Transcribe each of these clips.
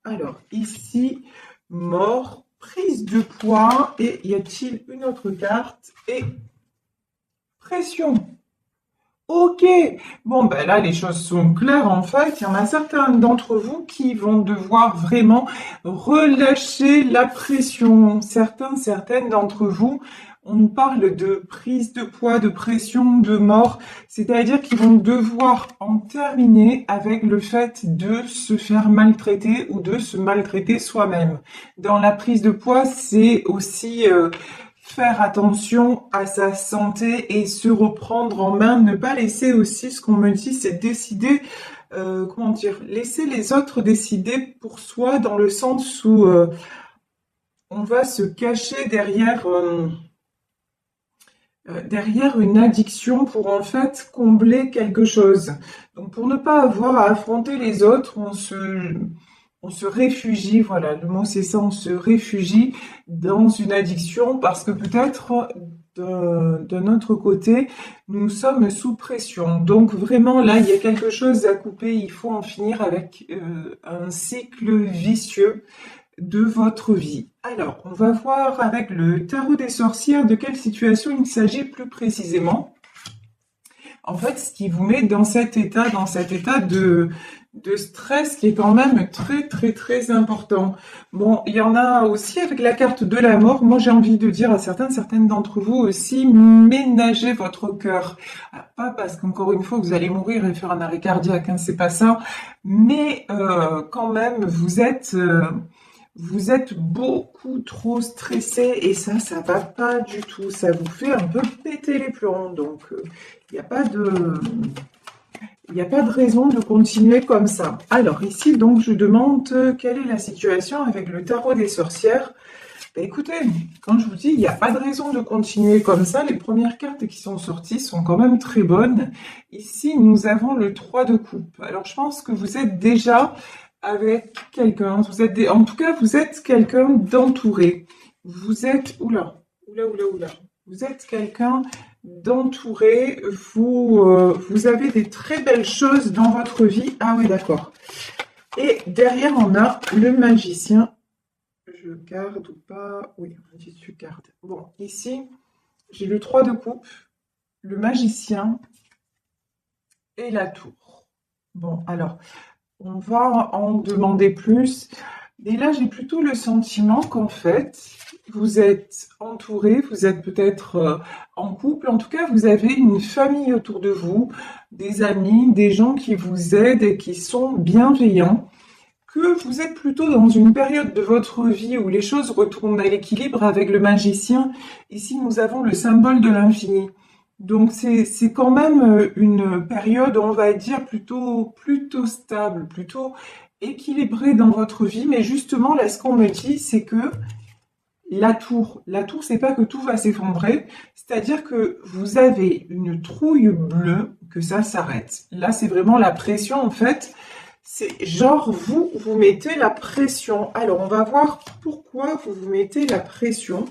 Alors, ici, mort, prise de poids, et y a-t-il une autre carte? Et pression. Ok, bon ben là les choses sont claires en fait, il y en a certains d'entre vous qui vont devoir vraiment relâcher la pression. Certaines d'entre vous, on nous parle de prise de poids, de pression, de mort, c'est-à-dire qu'ils vont devoir en terminer avec le fait de se faire maltraiter ou de se maltraiter soi-même. Dans la prise de poids, c'est aussi faire attention à sa santé et se reprendre en main, ne pas laisser aussi, ce qu'on me dit, c'est décider, comment dire, laisser les autres décider pour soi dans le sens où on va se cacher derrière une addiction pour en fait combler quelque chose. Donc pour ne pas avoir à affronter les autres, on se réfugie, voilà, le mot c'est ça, on se réfugie dans une addiction parce que peut-être d'un autre côté, nous sommes sous pression. Donc vraiment là, il y a quelque chose à couper, il faut en finir avec un cycle vicieux de votre vie. Alors, on va voir avec le tarot des sorcières de quelle situation il s'agit plus précisément. En fait, ce qui vous met dans cet état de stress qui est quand même très important. Bon, il y en a aussi avec la carte de la mort. Moi, j'ai envie de dire à certaines d'entre vous aussi, ménagez votre cœur. Pas parce qu'encore une fois, vous allez mourir et faire un arrêt cardiaque, hein, c'est pas ça. Mais quand même, vous êtes beaucoup trop stressé et ça va pas du tout. Ça vous fait un peu péter les plombs. Donc, il n'y a pas de raison de continuer comme ça. Alors ici, donc, je demande quelle est la situation avec le tarot des sorcières. Ben, écoutez, quand je vous dis, il n'y a pas de raison de continuer comme ça. Les premières cartes qui sont sorties sont quand même très bonnes. Ici, nous avons le 3 de coupe. Alors, je pense que vous êtes déjà avec quelqu'un. En tout cas, vous êtes quelqu'un d'entouré. Vous êtes, oula. Vous êtes quelqu'un d'entouré. Vous avez des très belles choses dans votre vie. Ah oui, d'accord. Et derrière, on a le magicien. Je garde ou pas? Oui, on dit tu gardes. Bon, ici, j'ai le 3 de coupe, le magicien et la tour. Bon, alors, on va en demander plus. Et là, j'ai plutôt le sentiment qu'en fait, vous êtes entouré, vous êtes peut-être en couple. En tout cas, vous avez une famille autour de vous, des amis, des gens qui vous aident et qui sont bienveillants. Que vous êtes plutôt dans une période de votre vie où les choses retournent à l'équilibre avec le magicien. Ici, nous avons le symbole de l'infini. Donc, c'est quand même une période, on va dire, plutôt stable, plutôt équilibrée dans votre vie. Mais justement, là, ce qu'on me dit, c'est que la tour, c'est pas que tout va s'effondrer. C'est-à-dire que vous avez une trouille bleue, que ça s'arrête. Là, c'est vraiment la pression, en fait. C'est genre, vous mettez la pression. Alors, on va voir pourquoi vous vous mettez la pression.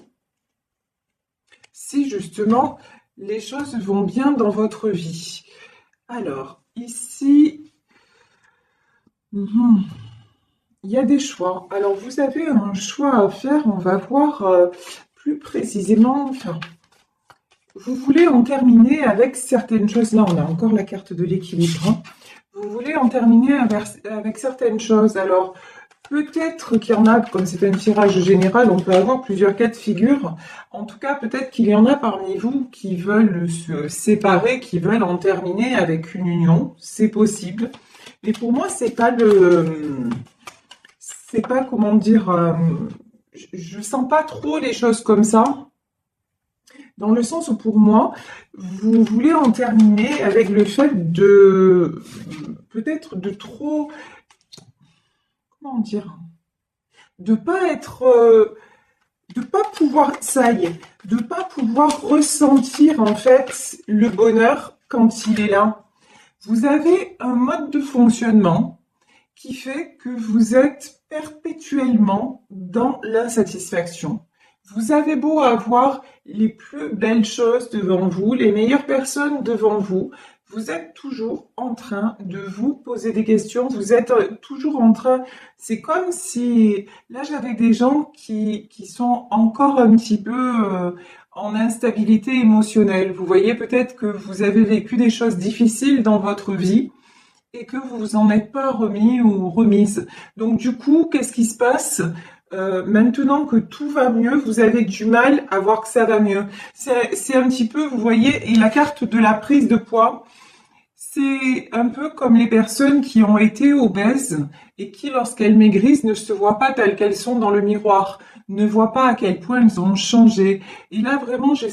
Si justement, les choses vont bien dans votre vie. Alors, ici, il y a des choix. Alors, vous avez un choix à faire. On va voir plus précisément. Enfin, vous voulez en terminer avec certaines choses. Là, on a encore la carte de l'équilibre, hein. Vous voulez en terminer avec certaines choses. Alors, peut-être qu'il y en a, comme c'est un tirage général, on peut avoir plusieurs cas de figure. En tout cas, peut-être qu'il y en a parmi vous qui veulent se séparer, qui veulent en terminer avec une union. C'est possible. Mais pour moi, c'est pas comment dire, je sens pas trop les choses comme ça. Dans le sens où pour moi, vous voulez en terminer avec le fait de peut-être de trop, comment dire, de pas pouvoir, ça y est, de pas pouvoir ressentir en fait le bonheur quand il est là. Vous avez un mode de fonctionnement qui fait que vous êtes perpétuellement dans l'insatisfaction. Vous avez beau avoir les plus belles choses devant vous, les meilleures personnes devant vous, vous êtes toujours en train de vous poser des questions, vous êtes toujours en train, c'est comme si, là j'avais des gens qui sont encore un petit peu en instabilité émotionnelle. Vous voyez peut-être que vous avez vécu des choses difficiles dans votre vie et que vous vous en êtes pas remis ou remise. Donc du coup, qu'est-ce qui se passe? Maintenant que tout va mieux, vous avez du mal à voir que ça va mieux. C'est un petit peu, vous voyez, et la carte de la prise de poids, c'est un peu comme les personnes qui ont été obèses et qui, lorsqu'elles maigrissent, ne se voient pas telles qu'elles sont dans le miroir, ne voient pas à quel point elles ont changé. Et là, vraiment, j'ai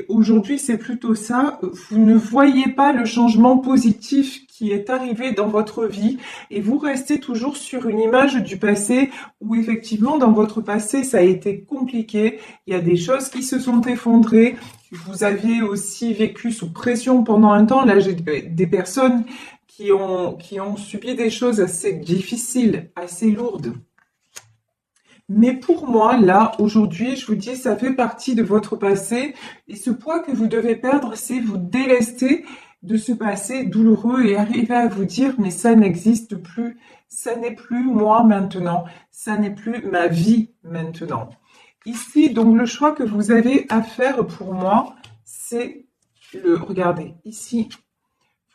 aujourd'hui, c'est plutôt ça. Vous ne voyez pas le changement positif qui est arrivé dans votre vie et vous restez toujours sur une image du passé où effectivement, dans votre passé, ça a été compliqué. Il y a des choses qui se sont effondrées. Vous aviez aussi vécu sous pression pendant un temps. Là, j'ai des personnes qui ont subi des choses assez difficiles, assez lourdes. Mais pour moi, là, aujourd'hui, je vous dis, ça fait partie de votre passé. Et ce poids que vous devez perdre, c'est vous délester de ce passé douloureux et arriver à vous dire, mais ça n'existe plus. Ça n'est plus moi maintenant. Ça n'est plus ma vie maintenant. Ici, donc, le choix que vous avez à faire pour moi, c'est regardez, ici,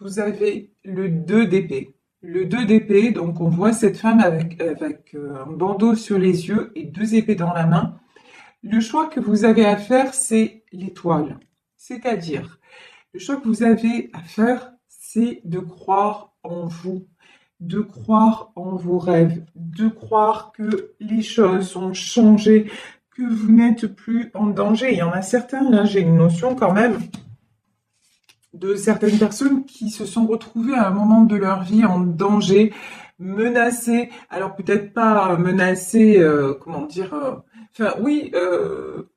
vous avez le 2 d'épée. Le 2 d'épée, donc on voit cette femme avec un bandeau sur les yeux et 2 épées dans la main. Le choix que vous avez à faire, c'est l'étoile. C'est-à-dire, le choix que vous avez à faire, c'est de croire en vous, de croire en vos rêves, de croire que les choses ont changé, que vous n'êtes plus en danger. Il y en a certains, là j'ai une notion quand même, de certaines personnes qui se sont retrouvées à un moment de leur vie en danger, menacées. Alors peut-être pas menacées, comment dire, enfin oui,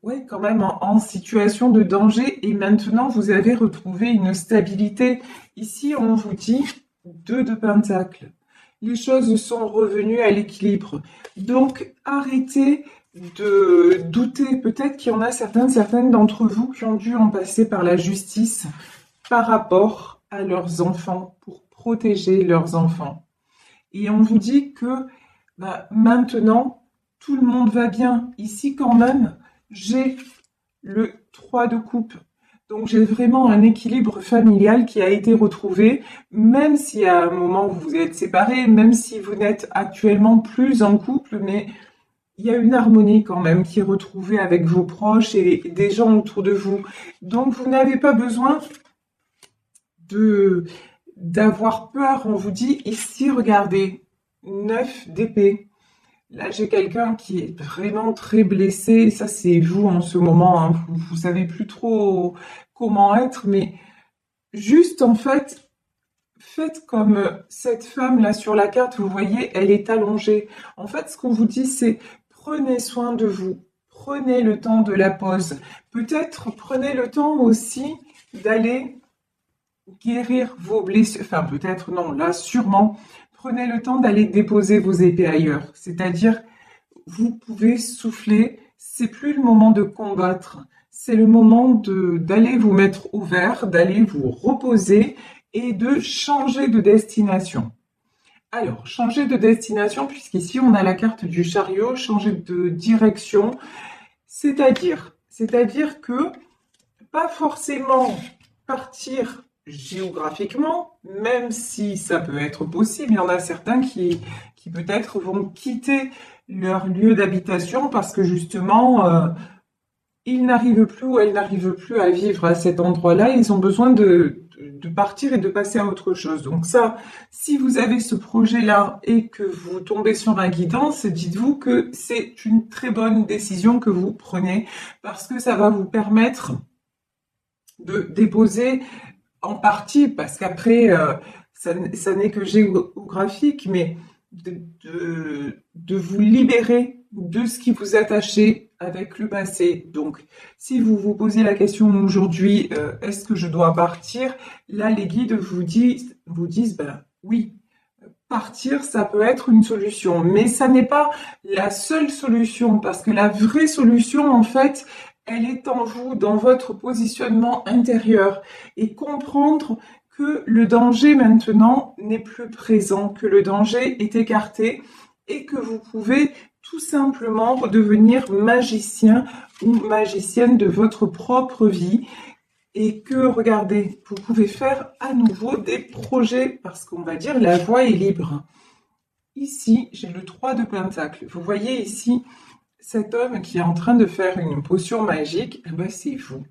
ouais, quand même en situation de danger. Et maintenant, vous avez retrouvé une stabilité. Ici, on vous dit 2 de pentacles. Les choses sont revenues à l'équilibre. Donc, arrêtez de douter. Peut-être qu'il y en a certaines d'entre vous qui ont dû en passer par la justice par rapport à leurs enfants, pour protéger leurs enfants. Et on vous dit que maintenant, tout le monde va bien. Ici, quand même, j'ai le 3 de coupe. Donc, j'ai vraiment un équilibre familial qui a été retrouvé, même si à un moment vous vous êtes séparés, même si vous n'êtes actuellement plus en couple, mais il y a une harmonie quand même qui est retrouvée avec vos proches et des gens autour de vous. Donc, vous n'avez pas besoin d'avoir peur. On vous dit ici, regardez, 9 d'épée. Là, j'ai quelqu'un qui est vraiment très blessé. Ça, c'est vous en ce moment, hein. Vous savez plus trop comment être, mais juste en fait, faites comme cette femme là sur la carte. Vous voyez, elle est allongée. En fait, ce qu'on vous dit, c'est prenez soin de vous. Prenez le temps de la pause. Peut-être prenez le temps aussi d'aller guérir vos blessures, enfin peut-être non, là sûrement, prenez le temps d'aller déposer vos épées ailleurs. C'est-à-dire, vous pouvez souffler, c'est plus le moment de combattre, c'est le moment d'aller vous mettre au vert, d'aller vous reposer et de changer de destination. Alors, changer de destination, puisqu'ici on a la carte du chariot, changer de direction, c'est-à-dire que pas forcément partir géographiquement, même si ça peut être possible. Il y en a certains qui peut-être vont quitter leur lieu d'habitation parce que justement, ils n'arrivent plus ou elles n'arrivent plus à vivre à cet endroit-là. Ils ont besoin de partir et de passer à autre chose. Donc ça, si vous avez ce projet-là et que vous tombez sur un guidance, dites-vous que c'est une très bonne décision que vous prenez parce que ça va vous permettre de déposer en partie, parce qu'après, ça n'est que géographique, mais de vous libérer de ce qui vous attachait avec le passé. Donc, si vous vous posez la question aujourd'hui, est-ce que je dois partir? Là, les guides vous disent, ben oui, partir, ça peut être une solution, mais ça n'est pas la seule solution, parce que la vraie solution, en fait, elle est en vous, dans votre positionnement intérieur, et comprendre que le danger maintenant n'est plus présent, que le danger est écarté et que vous pouvez tout simplement redevenir magicien ou magicienne de votre propre vie et que, regardez, vous pouvez faire à nouveau des projets parce qu'on va dire la voie est libre. Ici, j'ai le 3 de Pentacle. Vous voyez ici cet homme qui est en train de faire une potion magique, eh ben c'est vous.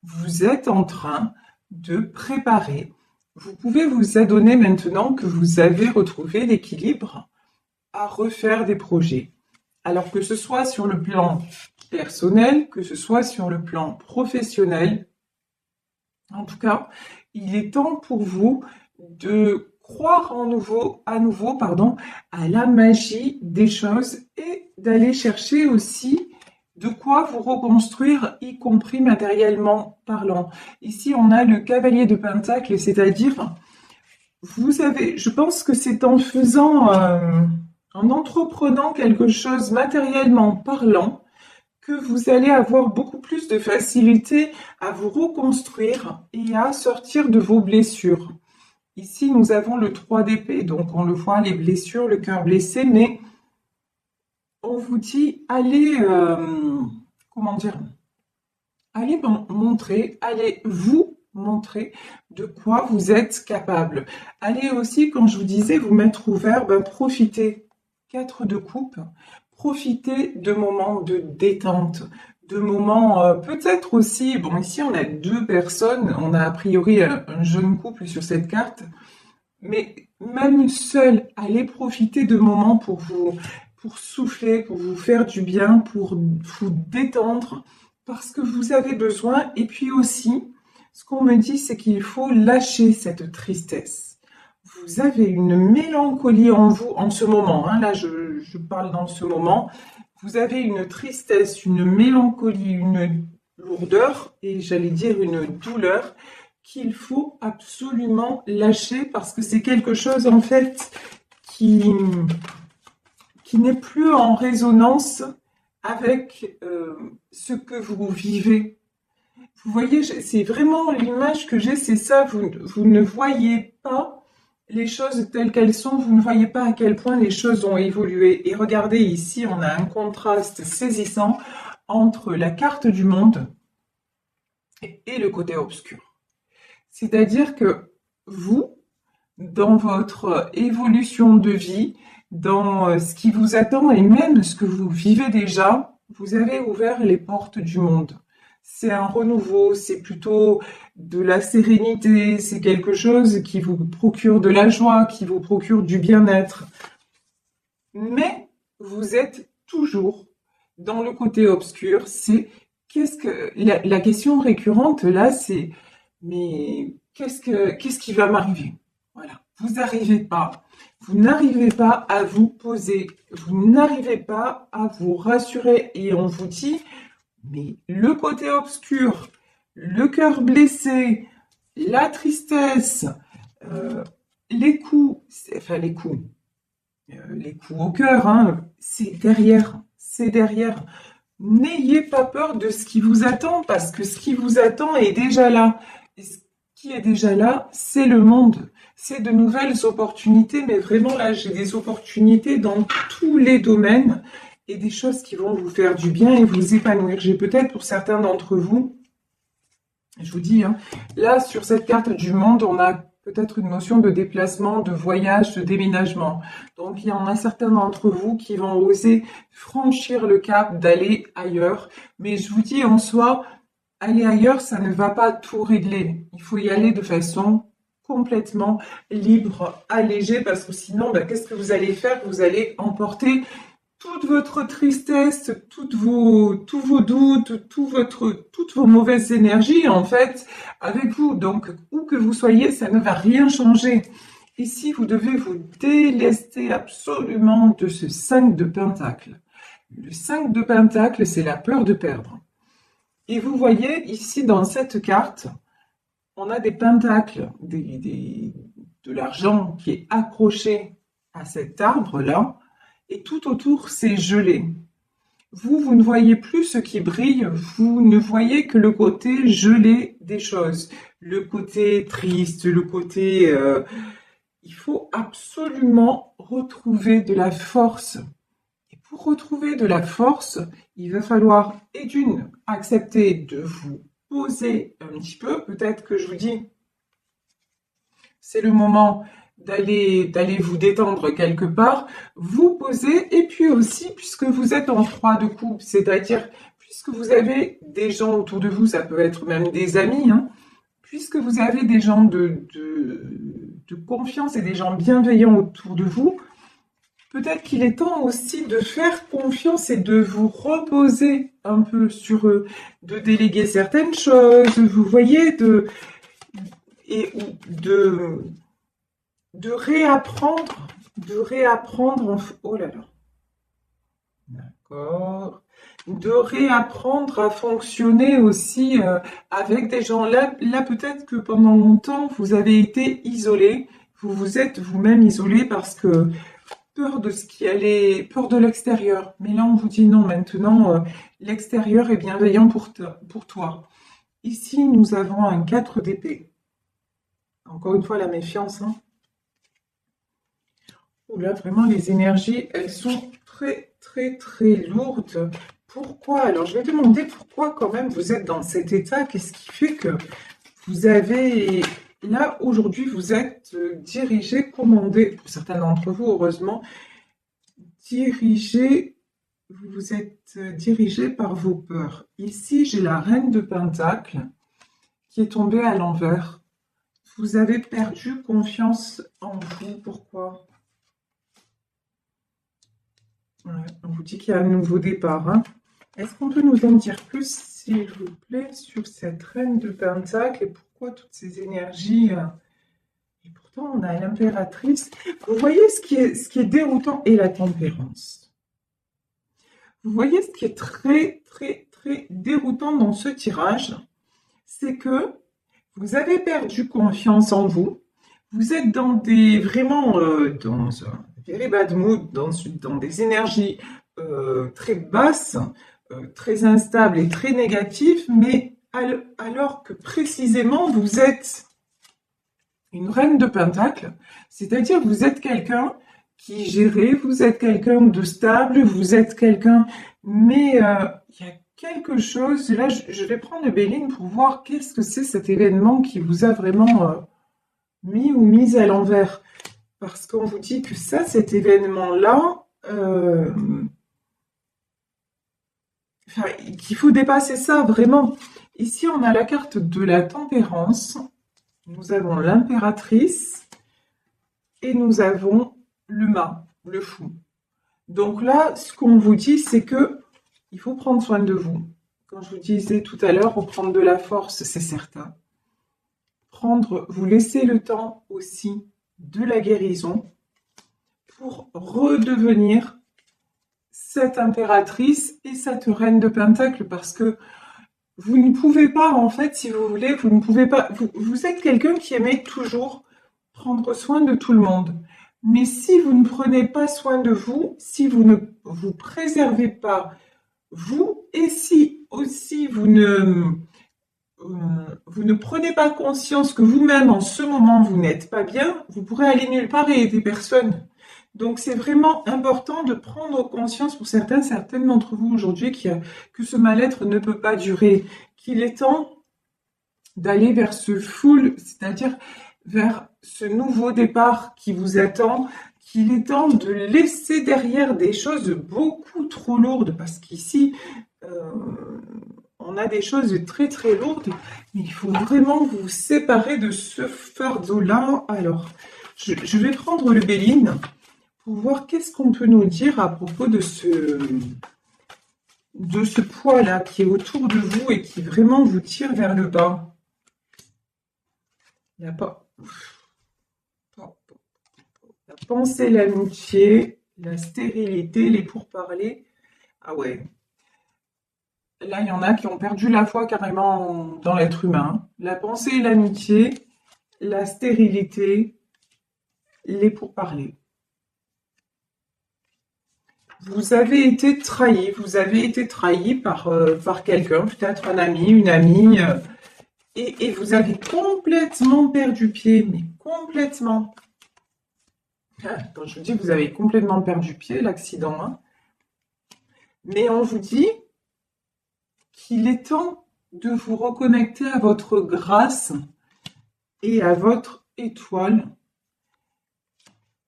Vous êtes en train de préparer. Vous pouvez vous adonner maintenant que vous avez retrouvé l'équilibre à refaire des projets. Alors que ce soit sur le plan personnel, que ce soit sur le plan professionnel, en tout cas, il est temps pour vous de croire à nouveau, à la magie des choses et d'aller chercher aussi de quoi vous reconstruire, y compris matériellement parlant. Ici, on a le cavalier de Pentacle, c'est-à-dire, je pense que c'est en faisant, en entreprenant quelque chose matériellement parlant, que vous allez avoir beaucoup plus de facilité à vous reconstruire et à sortir de vos blessures. Ici, nous avons le 3 d'épée, donc on le voit, les blessures, le cœur blessé, mais on vous dit, allez, allez montrer, allez vous montrer de quoi vous êtes capable. Allez aussi, quand je vous disais, vous mettre ouvert, profitez. 4 de coupe, profitez de moments de détente, de moments peut-être aussi, bon ici on a 2 personnes, on a a priori un jeune couple sur cette carte, mais même seul, allez profiter de moments pour souffler, pour vous faire du bien, pour vous détendre, parce que vous avez besoin. Et puis aussi, ce qu'on me dit, c'est qu'il faut lâcher cette tristesse. Vous avez une mélancolie en vous en ce moment, hein, là je parle dans ce moment, vous avez une tristesse, une mélancolie, une lourdeur et j'allais dire une douleur qu'il faut absolument lâcher parce que c'est quelque chose en fait qui n'est plus en résonance avec ce que vous vivez. Vous voyez, c'est vraiment l'image que j'ai, c'est ça, vous ne voyez pas les choses telles qu'elles sont, vous ne voyez pas à quel point les choses ont évolué. Et regardez ici, on a un contraste saisissant entre la carte du monde et le côté obscur. C'est-à-dire que vous, dans votre évolution de vie, dans ce qui vous attend et même ce que vous vivez déjà, vous avez ouvert les portes du monde. C'est un renouveau, c'est plutôt de la sérénité, c'est quelque chose qui vous procure de la joie, qui vous procure du bien-être. Mais vous êtes toujours dans le côté obscur, c'est la question récurrente là, c'est mais qu'est-ce qui va m'arriver? Voilà, vous n'arrivez pas à vous poser, vous n'arrivez pas à vous rassurer et on vous dit mais le côté obscur, le cœur blessé, la tristesse, les coups, les coups au cœur, hein, c'est derrière, c'est derrière. N'ayez pas peur de ce qui vous attend, parce que ce qui vous attend est déjà là. Et ce qui est déjà là, c'est le monde. C'est de nouvelles opportunités, mais vraiment là, j'ai des opportunités dans tous les domaines et des choses qui vont vous faire du bien et vous épanouir. J'ai peut-être pour certains d'entre vous, je vous dis, hein, là, sur cette carte du monde, on a peut-être une notion de déplacement, de voyage, de déménagement. Donc, il y en a certains d'entre vous qui vont oser franchir le cap d'aller ailleurs. Mais je vous dis, en soi, aller ailleurs, ça ne va pas tout régler. Il faut y aller de façon complètement libre, allégée, parce que sinon, qu'est-ce que vous allez faire? Vous allez emporter toute votre tristesse, tous vos doutes, toutes vos mauvaises énergies, en fait, avec vous. Donc, où que vous soyez, ça ne va rien changer. Ici, vous devez vous délester absolument de ce 5 de Pentacle. Le 5 de Pentacle, c'est la peur de perdre. Et vous voyez, ici, dans cette carte, on a des pentacles, de l'argent qui est accroché à cet arbre-là, et tout autour, c'est gelé. vous ne voyez plus ce qui brille, vous ne voyez que le côté gelé des choses, le côté triste, le côté... il faut absolument retrouver de la force. Et pour retrouver de la force, il va falloir, et d'une, accepter de vous poser un petit peu. Peut-être que je vous dis, c'est le moment d'aller vous détendre quelque part, vous poser, et puis aussi, puisque vous êtes en froid de couple, c'est-à-dire, puisque vous avez des gens autour de vous, ça peut être même des amis, hein, puisque vous avez des gens de confiance et des gens bienveillants autour de vous, peut-être qu'il est temps aussi de faire confiance et de vous reposer un peu sur eux, de déléguer certaines choses, vous voyez, et de réapprendre, oh là là, d'accord, de réapprendre à fonctionner aussi avec des gens. Là peut-être que pendant longtemps, vous avez été isolé, vous vous êtes vous-même isolé parce que peur de ce qui allait, peur de l'extérieur. Mais là, on vous dit non, maintenant, l'extérieur est bienveillant pour toi. Ici, nous avons un 4 d'épée. Encore une fois, la méfiance, hein. Ouh là, vraiment, les énergies, elles sont très, très, très lourdes. Pourquoi? Alors, je vais demander pourquoi quand même vous êtes dans cet état. Qu'est-ce qui fait que vous avez... Là, aujourd'hui, vous êtes dirigé, commandé, pour certains d'entre vous, heureusement, dirigé, vous êtes dirigé par vos peurs. Ici, j'ai la reine de Pentacle qui est tombée à l'envers. Vous avez perdu confiance en vous. Pourquoi? Ouais, on vous dit qu'il y a un nouveau départ, hein. Est-ce qu'on peut nous en dire plus, s'il vous plaît, sur cette reine de Pentacle et pourquoi toutes ces énergies et pourtant, on a l'impératrice. Vous voyez ce qui est déroutant et la tempérance. Vous voyez ce qui est très, très, très déroutant dans ce tirage, c'est que vous avez perdu confiance en vous. Vous êtes dans des vraiment dans un very bad mood, dans des énergies très basses, très instables et très négatives, mais alors que précisément vous êtes une reine de Pentacle, c'est-à-dire vous êtes quelqu'un qui gère, vous êtes quelqu'un de stable, vous êtes quelqu'un, mais il y a quelque chose, là je vais prendre le Béline pour voir qu'est-ce que c'est cet événement qui vous a vraiment mis ou mise à l'envers. Parce qu'on vous dit que ça, cet événement-là, enfin, qu'il faut dépasser ça vraiment. Ici, on a la carte de la tempérance. Nous avons l'impératrice et nous avons le mât, le fou. Donc là, ce qu'on vous dit, c'est que il faut prendre soin de vous. Quand je vous disais tout à l'heure, reprendre de la force, c'est certain. Vous laisser le temps aussi de la guérison pour redevenir cette impératrice et cette reine de Pentacle, parce que vous ne pouvez pas, en fait, si vous voulez, vous ne pouvez pas... Vous êtes quelqu'un qui aimait toujours prendre soin de tout le monde. Mais si vous ne prenez pas soin de vous, si vous ne vous préservez pas vous, et si aussi vous ne prenez pas conscience que vous-même, en ce moment, vous n'êtes pas bien, vous pourrez aller nulle part et aider personne. Donc, c'est vraiment important de prendre conscience pour certaines d'entre vous aujourd'hui que ce mal-être ne peut pas durer, qu'il est temps d'aller vers ce full, c'est-à-dire vers ce nouveau départ qui vous attend, qu'il est temps de laisser derrière des choses beaucoup trop lourdes, parce qu'ici, on a des choses très très lourdes, mais il faut vraiment vous séparer de ce fardeau-là. Alors, je vais prendre le Béline pour voir qu'est-ce qu'on peut nous dire à propos de ce poids-là qui est autour de vous et qui vraiment vous tire vers le bas. Il n'y a pas... La pensée, l'amitié, la stérilité, les pourparlers. Ah ouais. Là, il y en a qui ont perdu la foi carrément dans l'être humain. La pensée, l'amitié, la stérilité, les pourparlers. vous avez été trahi par quelqu'un, peut-être un ami, une amie, et vous avez complètement perdu pied, mais complètement. Quand je vous dis que vous avez complètement perdu pied, l'accident, hein. Mais on vous dit qu'il est temps de vous reconnecter à votre grâce et à votre étoile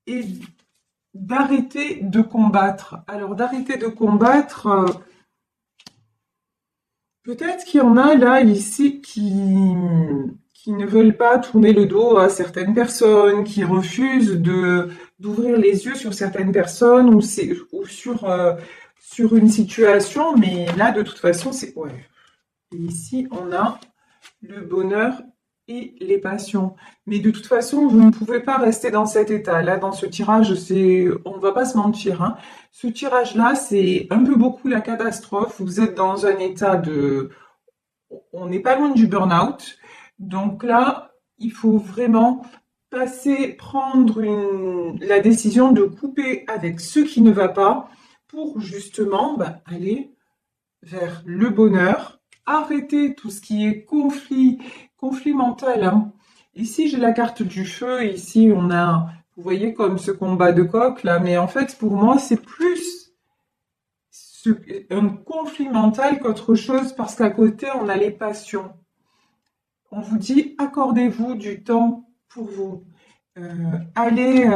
et d'arrêter de combattre. Alors d'arrêter de combattre, peut-être qu'il y en a là, ici, qui ne veulent pas tourner le dos à certaines personnes, qui refusent d'ouvrir les yeux sur certaines personnes ou sur une situation, mais là, de toute façon, c'est... Ouais. Et ici, on a le bonheur et les passions. Mais de toute façon, vous ne pouvez pas rester dans cet état. Là, dans ce tirage, on ne va pas se mentir, hein. Ce tirage-là, c'est un peu beaucoup la catastrophe. Vous êtes dans un état de... On n'est pas loin du burn-out. Donc là, il faut vraiment prendre la décision de couper avec ce qui ne va pas pour justement aller vers le bonheur, arrêter tout ce qui est conflit mental, hein. Ici, j'ai la carte du feu. Ici, on a, vous voyez, comme ce combat de coq là. Mais en fait, pour moi, c'est plus un conflit mental qu'autre chose parce qu'à côté, on a les passions. On vous dit, accordez-vous du temps pour vous. Allez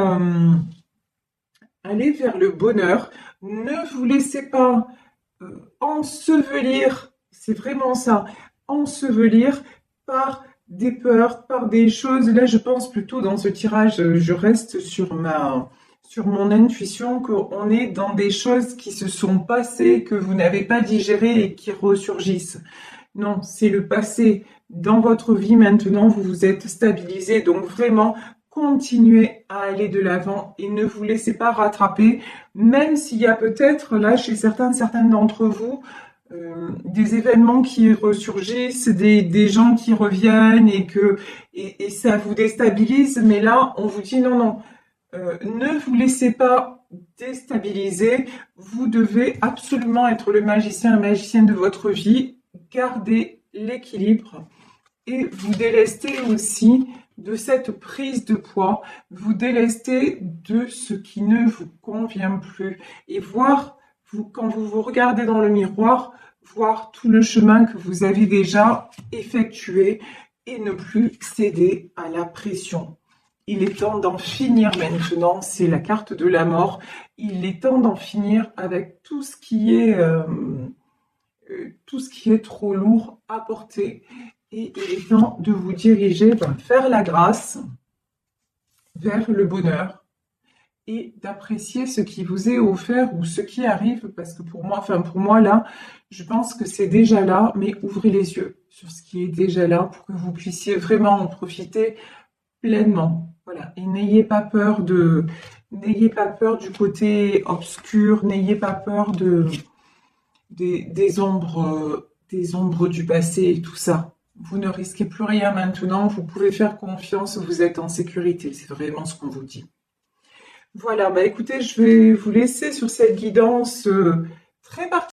vers le bonheur. Ne vous laissez pas ensevelir, c'est vraiment ça, ensevelir par des peurs, par des choses. Là, je pense plutôt dans ce tirage, je reste sur mon intuition qu'on est dans des choses qui se sont passées, que vous n'avez pas digérées et qui ressurgissent. Non, c'est le passé. Dans votre vie maintenant, vous vous êtes stabilisé, donc vraiment, continuez à aller de l'avant et ne vous laissez pas rattraper, même s'il y a peut-être là chez certaines d'entre vous des événements qui ressurgissent, des gens qui reviennent et ça vous déstabilise. Mais là, on vous dit non, non, ne vous laissez pas déstabiliser. Vous devez absolument être le magicien, la magicienne de votre vie. Gardez l'équilibre et vous délestez aussi de cette prise de poids, vous délestez de ce qui ne vous convient plus et quand vous vous regardez dans le miroir, voir tout le chemin que vous avez déjà effectué et ne plus céder à la pression. Il est temps d'en finir maintenant, c'est la carte de la mort. Il est temps d'en finir avec tout ce qui est trop lourd à porter. Et il est temps de vous diriger vers la grâce, vers le bonheur et d'apprécier ce qui vous est offert ou ce qui arrive, parce que pour moi là, je pense que c'est déjà là, mais ouvrez les yeux sur ce qui est déjà là pour que vous puissiez vraiment en profiter pleinement. Voilà. Et n'ayez pas peur du côté obscur, n'ayez pas peur des ombres du passé et tout ça. Vous ne risquez plus rien maintenant, vous pouvez faire confiance, vous êtes en sécurité, c'est vraiment ce qu'on vous dit. Voilà, écoutez, je vais vous laisser sur cette guidance très particulière.